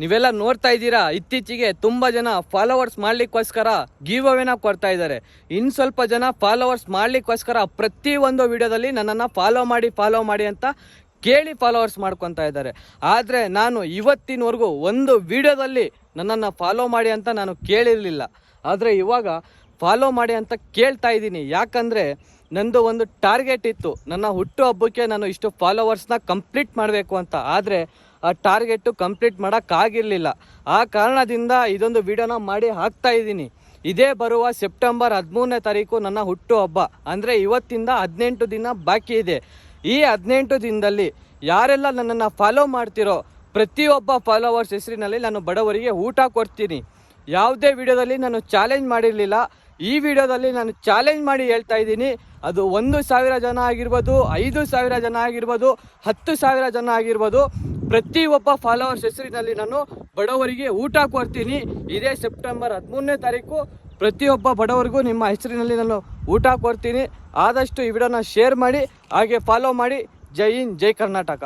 ನೀವೆಲ್ಲ ನೋಡ್ತಾ ಇದ್ದೀರಾ, ಇತ್ತೀಚೆಗೆ ತುಂಬ ಜನ ಫಾಲೋವರ್ಸ್ ಮಾಡ್ಲಿಕ್ಕೋಸ್ಕರ ಗಿವ್ ಅವೇನ ಕೊಡ್ತಾ ಇದ್ದಾರೆ. ಇನ್ನು ಸ್ವಲ್ಪ ಜನ ಫಾಲೋವರ್ಸ್ ಮಾಡ್ಲಿಕ್ಕೋಸ್ಕರ ಪ್ರತಿಯೊಂದು ವಿಡಿಯೋದಲ್ಲಿ ನನ್ನನ್ನು ಫಾಲೋ ಮಾಡಿ ಅಂತ ಕೇಳಿ ಫಾಲೋವರ್ಸ್ ಮಾಡ್ಕೊತಾ ಇದ್ದಾರೆ. ಆದರೆ ನಾನು ಇವತ್ತಿನವರೆಗೂ ಒಂದು ವಿಡಿಯೋದಲ್ಲಿ ನನ್ನನ್ನು ಫಾಲೋ ಮಾಡಿ ಅಂತ ನಾನು ಕೇಳಿರಲಿಲ್ಲ. ಆದರೆ ಇವಾಗ ಫಾಲೋ ಮಾಡಿ ಅಂತ ಕೇಳ್ತಾ ಇದ್ದೀನಿ. ಯಾಕಂದರೆ ನಂದು ಒಂದು ಟಾರ್ಗೆಟ್ ಇತ್ತು, ನನ್ನ ಹುಟ್ಟು ಹಬ್ಬಕ್ಕೆ ನಾನು ಇಷ್ಟು ಫಾಲೋವರ್ಸ್ನ ಕಂಪ್ಲೀಟ್ ಮಾಡಬೇಕು ಅಂತ. ಆದರೆ ಆ ಟಾರ್ಗೆಟು ಕಂಪ್ಲೀಟ್ ಮಾಡೋಕ್ಕಾಗಿರಲಿಲ್ಲ. ಆ ಕಾರಣದಿಂದ ಇದೊಂದು ವಿಡಿಯೋನ ಮಾಡಿ ಹಾಕ್ತಾ ಇದ್ದೀನಿ. ಇದೇ ಬರುವ ಸೆಪ್ಟೆಂಬರ್ 13ನೇ ತಾರೀಕು ನನ್ನ ಹುಟ್ಟು ಹಬ್ಬ. ಅಂದರೆ ಇವತ್ತಿಂದ 18 ದಿನ ಬಾಕಿ ಇದೆ. ಈ 18 ದಿನದಲ್ಲಿ ಯಾರೆಲ್ಲ ನನ್ನನ್ನು ಫಾಲೋ ಮಾಡ್ತಿರೋ ಪ್ರತಿಯೊಬ್ಬ ಫಾಲೋವರ್ಸ್ ಹೆಸರಿನಲ್ಲಿ ನಾನು ಬಡವರಿಗೆ ಊಟ ಕೊಡ್ತೀನಿ. ಯಾವುದೇ ವಿಡಿಯೋದಲ್ಲಿ ನಾನು ಚಾಲೆಂಜ್ ಮಾಡಿರಲಿಲ್ಲ. ಈ ವಿಡಿಯೋದಲ್ಲಿ ನಾನು ಚಾಲೆಂಜ್ ಮಾಡಿ ಹೇಳ್ತಾ ಇದ್ದೀನಿ. ಅದು 1,000 ಜನ ಆಗಿರ್ಬೋದು, 5,000 ಜನ ಆಗಿರ್ಬೋದು, 10,000 ಜನ ಆಗಿರ್ಬೋದು, ಪ್ರತಿಯೊಬ್ಬ ಫಾಲೋವರ್ಸ್ ಹೆಸರಿನಲ್ಲಿ ನಾನು ಬಡವರಿಗೆ ಊಟ ಕೊಡ್ತೀನಿ. ಇದೇ ಸೆಪ್ಟೆಂಬರ್ 13ನೇ ತಾರೀಕು ಪ್ರತಿಯೊಬ್ಬ ಬಡವರಿಗೂ ನಿಮ್ಮ ಹೆಸರಿನಲ್ಲಿ ನಾನು ಊಟ ಕೊಡ್ತೀನಿ. ಆದಷ್ಟು ಈ ವಿಡಿಯೋನ ಶೇರ್ ಮಾಡಿ, ಹಾಗೆ ಫಾಲೋ ಮಾಡಿ. ಜೈ ಹಿಂದ್, ಜೈ ಕರ್ನಾಟಕ.